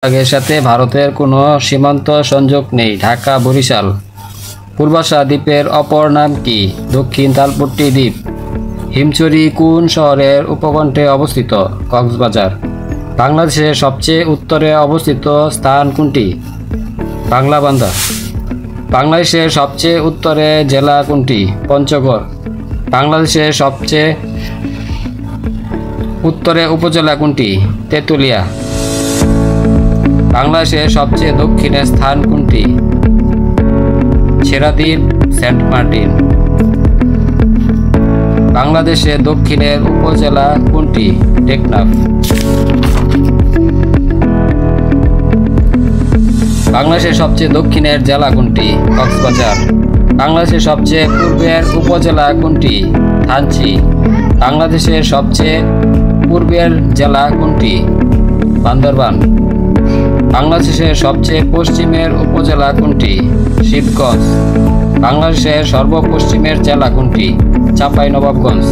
বিভাগের সাথে ভারতের কোনো সীমান্ত সংযোগ নেই। ঢাকা বরিশাল। পূর্বাশা দ্বীপের অপর নাম কি? দক্ষিণ তালপট্টি দ্বীপ। হিমছড়ি কোন শহরের উপকণ্ঠে অবস্থিত? কক্সবাজার। বাংলাদেশের সবচেয়ে উত্তরে অবস্থিত স্থান কোনটি? বাংলাবান্ধা। বাংলাদেশের সবচেয়ে উত্তরে জেলা কোনটি? পঞ্চগড়। বাংলাদেশের সবচেয়ে উত্তরে উপজেলা কোনটি? তেঁতুলিয়া। বাংলাদেশের সবচেয়ে দক্ষিণে স্থান কোনটি? ছেড়াদ্বীপ, সেন্ট মার্টিন। বাংলাদেশের দক্ষিণের উপজেলা কোনটি? টেকনাফ। বাংলাদেশের সবচেয়ে দক্ষিণের জেলা কোনটি? কক্সবাজার। বাংলাদেশের সবচেয়ে পূর্বের উপজেলা কোনটি? থানচি। বাংলাদেশের সবচেয়ে পূর্বের জেলা কোনটি? বান্দরবান। বাংলাদেশের সবচেয়ে পশ্চিমের উপজেলা কোনটি? শিবগঞ্জ। বাংলাদেশের সর্বপশ্চিমের জেলা কোনটি? চাঁপাইনবাবগঞ্জ।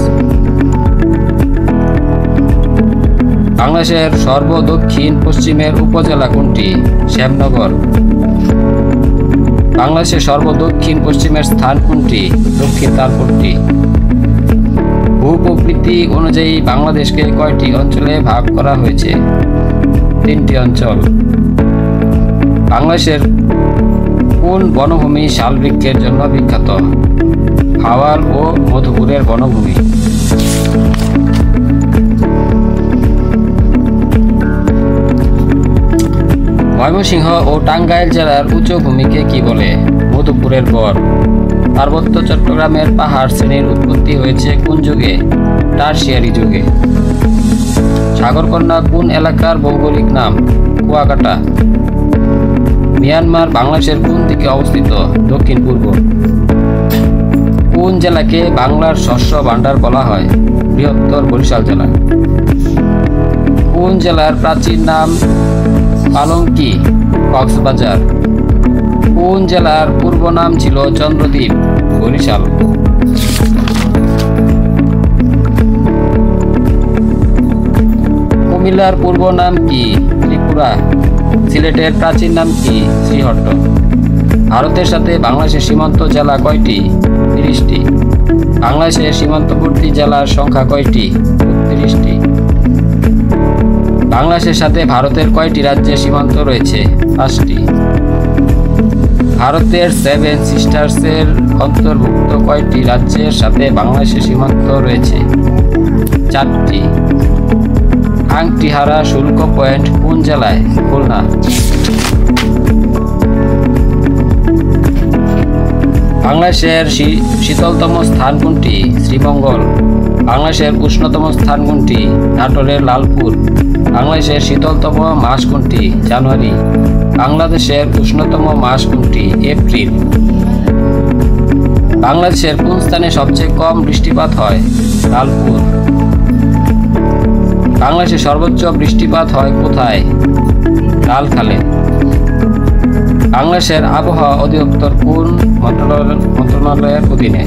বাংলাদেশের সর্বদক্ষিণ পশ্চিমের উপজেলা কোনটি? শ্যামনগর। বাংলাদেশের সর্বদক্ষিণ পশ্চিমের স্থান কোনটি? দক্ষিণ তালপট্টি। ভূপ্রকৃতি অনুযায়ী বাংলাদেশকে কয়টি অঞ্চলে ভাগ করা হয়েছে? 3টি অঞ্চল। বাংলাদেশের কোন বনভূমি শাল বৃক্ষের জন্য বিখ্যাত? হাওয়াল ও মধুপুরের বনভূমি। ময়মনসিংহ ও টাঙ্গাইল জেলার উচ্চভূমিকে কি বলে? মধুপুরের গড়। পার্বত্য চট্টগ্রামের পাহাড় শ্রেণীর উৎপত্তি হয়েছে কোন যুগে? টারশিয়ারি যুগে। সাগরকন্যা কোন এলাকার ভৌগোলিক নাম? কুয়াকাটা। মিয়ানমার বাংলাদেশের কোন দিকে অবস্থিত? দক্ষিণ পূর্ব। কোন জেলাকে বাংলার শস্য ভাণ্ডার বলা হয়? বৃহত্তর বরিশাল জেলা। কোন জেলার প্রাচীন নাম পালঙ্কি? কক্সবাজার। কোন জেলার পূর্ব নাম ছিল চন্দ্রদ্বীপ? বরিশাল। কুমিল্লার পূর্ব নাম কি? ত্রিপুরা। সিলেটের প্রাচীন নাম কি? শ্রীহট্ট। ভারতের সাথে বাংলাদেশের সীমান্ত জেলা কয়টি? 30টি। বাংলাদেশের সীমান্তবর্তী জেলার সংখ্যা কয়টি? 32টি। বাংলাদেশের সাথে ভারতের কয়টি রাজ্যের সীমান্ত রয়েছে? 5টি। ভারতের 7 সিস্টার্সের অন্তর্ভুক্ত কয়টি রাজ্যের সাথে বাংলাদেশের সীমান্ত রয়েছে? 4টি। আংটিহারা শুল্ক পয়েন্ট কোন জেলায়? খুলনা। বাংলাদেশের শীতলতম স্থান কোনটি? শ্রীমঙ্গল। বাংলাদেশের উষ্ণতম স্থান কোনটি? নাটোরের লালপুর। বাংলাদেশের শীতলতম মাস কোনটি? জানুয়ারি। বাংলাদেশের উষ্ণতম মাস কোনটি? এপ্রিল। বাংলাদেশের কোন স্থানে সবচেয়ে কম বৃষ্টিপাত হয়? লালপুর। বাংলাদেশের সর্বোচ্চ বৃষ্টিপাত হয় কোথায়? লালখালে। বাংলাদেশের আবহাওয়া অধিদপ্তর কোন মন্ত্রণালয়ের অধীনে?